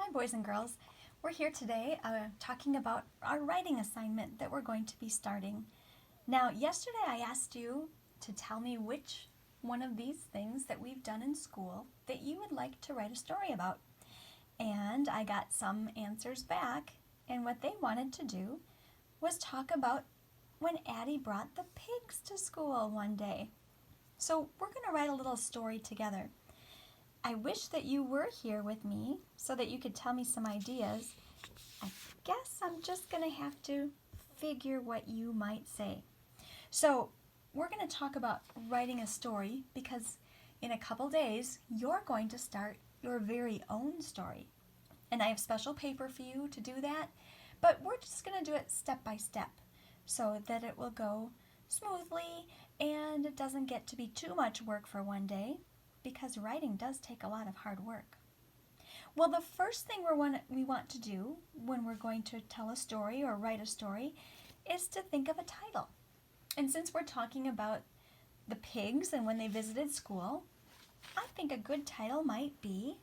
Hi, boys and girls. We're here today talking about our writing assignment that we're going to be starting. Now, yesterday I asked you to tell me which one of these things that we've done in school that you would like to write a story about. And I got some answers back, and what they wanted to do was talk about when Addie brought the pigs to school one day. So we're going to write a little story together. I wish that you were here with me so that you could tell me some ideas. I guess I'm just going to have to figure what you might say. So we're going to talk about writing a story because in a couple days you're going to start your very own story. And I have special paper for you to do that, but we're just going to do it step by step so that it will go smoothly and it doesn't get to be too much work for one day, because writing does take a lot of hard work. Well, the first thing we want to do when we're going to tell a story or write a story is to think of a title. And since we're talking about the pigs and when they visited school, I think a good title might be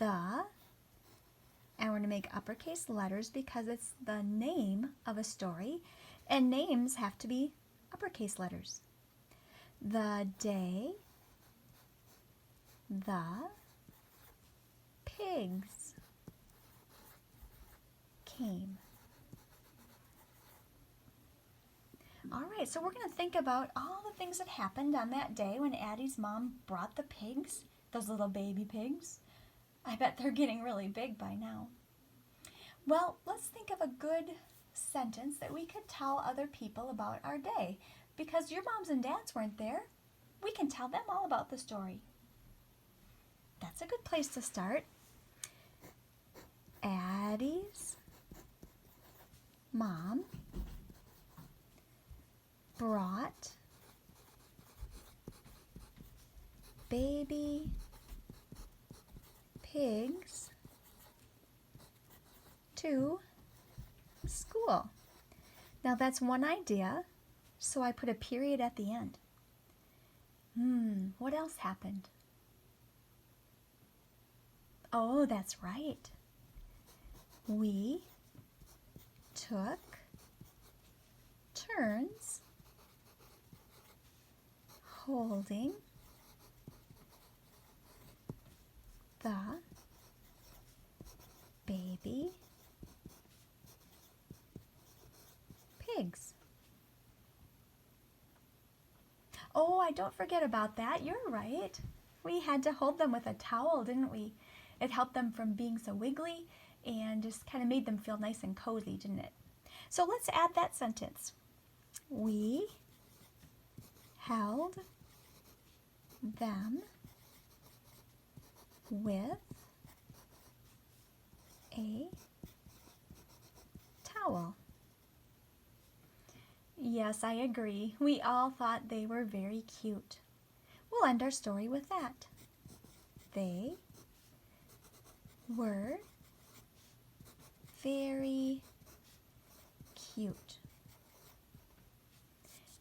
and we're going to make uppercase letters because it's the name of a story, and names have to be uppercase letters. The day the pigs came. All right, so we're going to think about all the things that happened on that day when Addie's mom brought the pigs, those little baby pigs. I bet they're getting really big by now. Well, let's think of a good sentence that we could tell other people about our day. Because your moms and dads weren't there, we can tell them all about the story. That's a good place to start. Addie's mom brought baby pigs to school. Now that's one idea, so I put a period at the end. What else happened? Oh, that's right. We took turns holding the baby pigs. Oh, I don't forget about that. You're right. We had to hold them with a towel, didn't we? It helped them from being so wiggly and just kind of made them feel nice and cozy, didn't it? So let's add that sentence. We held them with a towel. Yes, I agree. We all thought they were very cute. We'll end our story with that. They were very cute.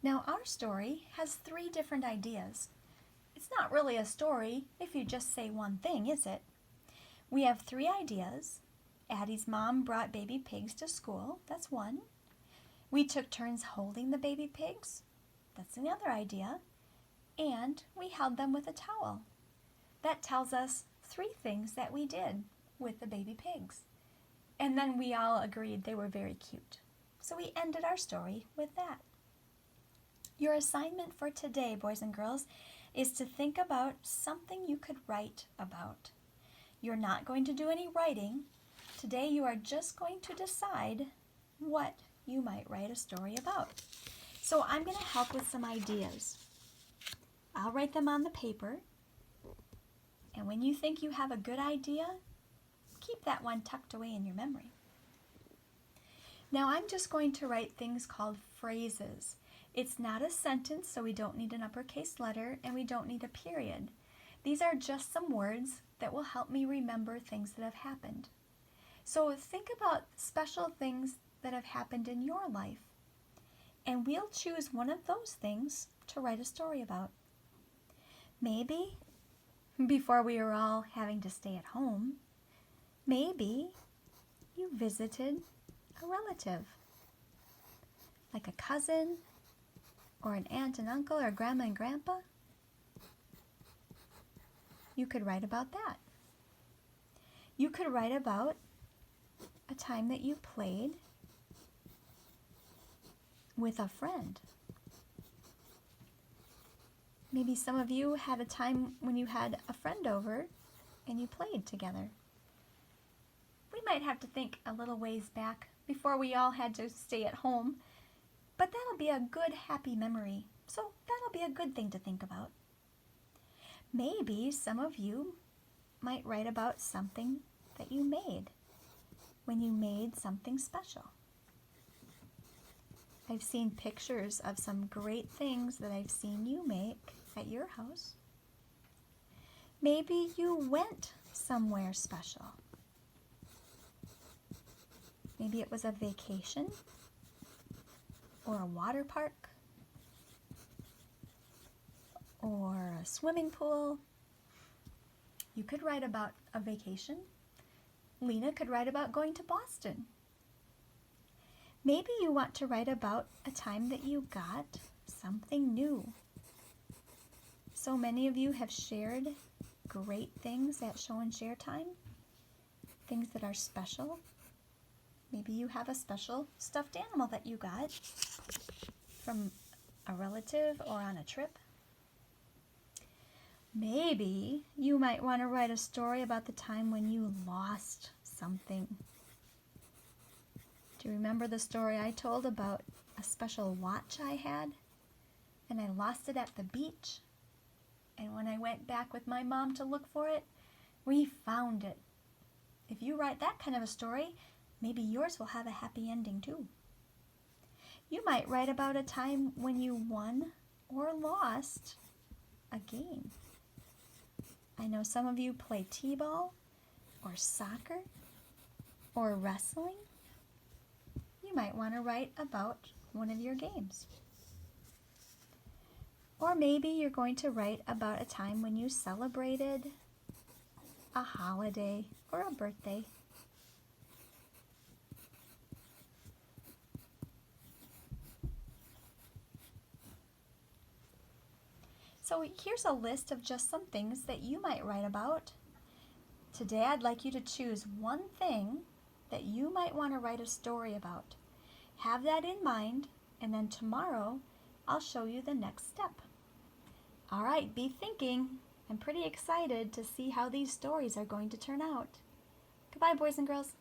Now our story has 3 different ideas. It's not really a story if you just say one thing, is it? We have 3 ideas. Addie's mom brought baby pigs to school. That's one. We took turns holding the baby pigs. That's another idea. And we held them with a towel. That tells us 3 things that we did with the baby pigs. And then we all agreed they were very cute. So we ended our story with that. Your assignment for today, boys and girls, is to think about something you could write about. You're not going to do any writing. Today you are just going to decide what you might write a story about. So I'm going to help with some ideas. I'll write them on the paper. And when you think you have a good idea, keep that one tucked away in your memory. Now I'm just going to write things called phrases. It's not a sentence, so we don't need an uppercase letter and we don't need a period. These are just some words that will help me remember things that have happened. So think about special things that have happened in your life, and we'll choose one of those things to write a story about. Maybe before we were all having to stay at home. Maybe you visited a relative, like a cousin, or an aunt and uncle, or grandma and grandpa. You could write about that. You could write about a time that you played with a friend. Maybe some of you had a time when you had a friend over and you played together. We might have to think a little ways back before we all had to stay at home, but that'll be a good, happy memory. So that'll be a good thing to think about. Maybe some of you might write about something that you made when you made something special. I've seen pictures of some great things that I've seen you make at your house. Maybe you went somewhere special. Maybe it was a vacation or a water park or a swimming pool. You could write about a vacation. Lena could write about going to Boston. Maybe you want to write about a time that you got something new. So many of you have shared great things at Show and Share Time, things that are special. Maybe you have a special stuffed animal that you got from a relative or on a trip. Maybe you might want to write a story about the time when you lost something. Do you remember the story I told about a special watch I had? And I lost it at the beach. And when I went back with my mom to look for it, we found it. If you write that kind of a story, maybe yours will have a happy ending too. You might write about a time when you won or lost a game. I know some of you play t-ball or soccer or wrestling. You might want to write about one of your games. Or maybe you're going to write about a time when you celebrated a holiday or a birthday. So here's a list of just some things that you might write about. Today I'd like you to choose one thing that you might want to write a story about. Have that in mind, and then tomorrow I'll show you the next step. All right, be thinking. I'm pretty excited to see how these stories are going to turn out. Goodbye, boys and girls.